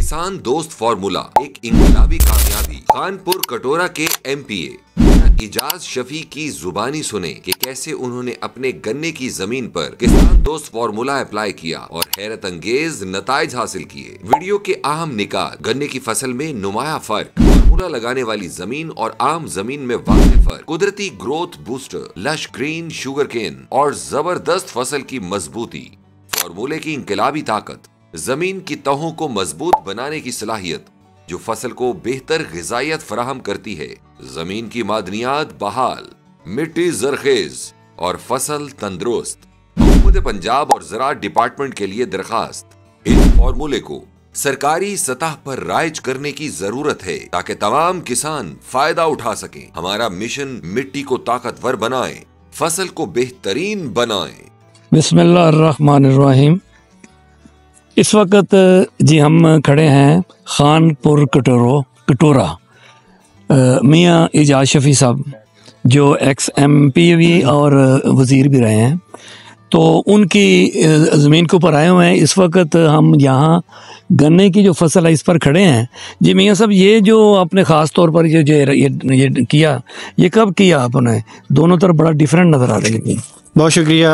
किसान दोस्त फार्मूला एक इनकलाबी कामयाबी। खानपुर कटोरा के MPA इजाज शफी की जुबानी सुने कि कैसे उन्होंने अपने गन्ने की जमीन पर किसान दोस्त फार्मूला अप्लाई किया और हैरत अंगेज नताइज हासिल किए। वीडियो के अहम निकात, गन्ने की फसल में नुमाया फर्क, फार्मूला लगाने वाली जमीन और आम जमीन में वाज़ेह फर्क, कुदरती growth booster, lush green sugar cane और जबरदस्त फसल की मजबूती, फार्मूले की इनकलाबी ताकत, जमीन की तहों को मजबूत बनाने की सलाहियत जो फसल को बेहतर ग़िज़ाइयत फराहम करती है, जमीन की मादनियात बहाल, मिट्टी जरखेज और फसल तंदुरुस्त। हुकूमत पंजाब और ज़राअत डिपार्टमेंट के लिए दरखास्त, इस फार्मूले को सरकारी सतह पर राइज करने की जरूरत है ताकि तमाम किसान फायदा उठा सकें। हमारा मिशन मिट्टी को ताकतवर बनाएं, फसल को बेहतरीन बनाएं। बिस्मिल्लाहिर्रहमानिर्रहीम। इस वक्त जी हम खड़े हैं खानपुर कटोरा। मियाँ इजाज शफी साहब जो ex-MP भी और वज़ीर भी रहे हैं, तो उनकी ज़मीन के ऊपर आए हुए हैं। इस वक्त हम यहाँ गन्ने की जो फसल है इस पर खड़े हैं। जी मियाँ साहब, ये जो आपने ख़ास तौर पर ये किया, ये कब किया आपने? दोनों तरफ बड़ा डिफरेंट नज़र आ रही है। बहुत शुक्रिया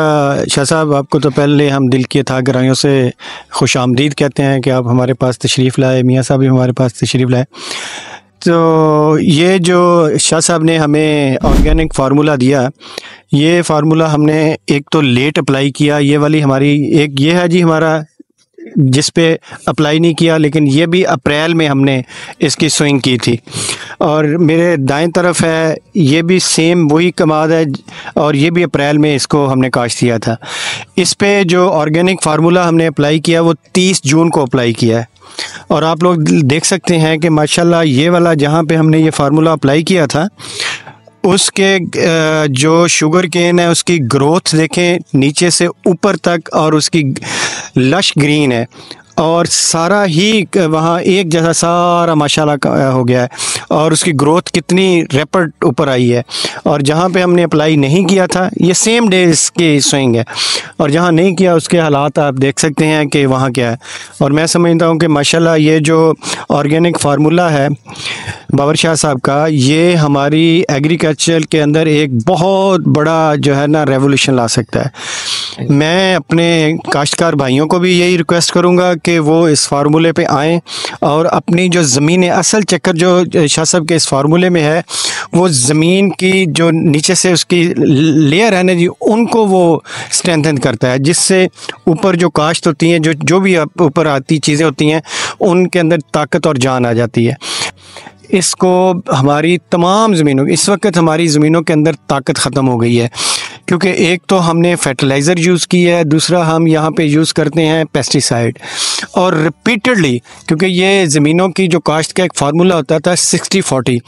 शाह साहब, आपको तो पहले हम दिल की था गहराइयों से खुश आमदीद कहते हैं कि आप हमारे पास तशरीफ़ लाए। मियाँ साहब भी हमारे पास तशरीफ़ लाए। तो ये जो शाह साहब ने हमें ऑर्गेनिक फार्मूला दिया, ये फार्मूला हमने एक तो लेट अप्लाई किया। ये वाली हमारी एक ये है जी हमारा जिस पे अप्लाई नहीं किया, लेकिन ये भी अप्रैल में हमने इसकी स्विंग की थी। और मेरे दाएं तरफ है, ये भी सेम वही कमाद है और ये भी अप्रैल में इसको हमने काश्त किया था। इस पे जो ऑर्गेनिक फार्मूला हमने अप्लाई किया वो 30 जून को अप्लाई किया है। और आप लोग देख सकते हैं कि माशाल्लाह ये वाला जहाँ पे हमने ये फार्मूला अप्लाई किया था उसके जो शुगर केन है उसकी ग्रोथ देखें नीचे से ऊपर तक, और उसकी लश ग्रीन है और सारा ही वहाँ एक जैसा सारा माशाल्लाह हो गया है। और उसकी ग्रोथ कितनी रैपिड ऊपर आई है। और जहाँ पे हमने अप्लाई नहीं किया था ये सेम डे इसकी स्विंग है, और जहाँ नहीं किया उसके हालात आप देख सकते हैं कि वहाँ क्या है। और मैं समझता हूँ कि माशाल्लाह ये जो ऑर्गेनिक फार्मूला है बाबर शाह साहब का, ये हमारी एग्रीकल्चर के अंदर एक बहुत बड़ा जो है ना रेवोल्यूशन ला सकता है। मैं अपने काश्तकार भाइयों को भी यही रिक्वेस्ट करूँगा कि वो इस फार्मूले पे आएँ और अपनी जो ज़मीन, असल चक्कर जो शाह साहब के इस फार्मूले में है वो ज़मीन की जो नीचे से उसकी लेयर है ना जी, उनको वो स्ट्रेंथन करता है, जिससे ऊपर जो काश्त होती हैं, जो भी ऊपर आती चीज़ें होती हैं, उनके अंदर ताकत और जान आ जाती है। इसको हमारी तमाम ज़मीनों, इस वक्त हमारी ज़मीनों के अंदर ताकत ख़त्म हो गई है, क्योंकि एक तो हमने फर्टिलाइज़र यूज़ किया है, दूसरा हम यहाँ पे यूज़ करते हैं पेस्टिसाइड, और रिपीटेडली, क्योंकि ये ज़मीनों की जो काश्त का एक फार्मूला होता था 60-40।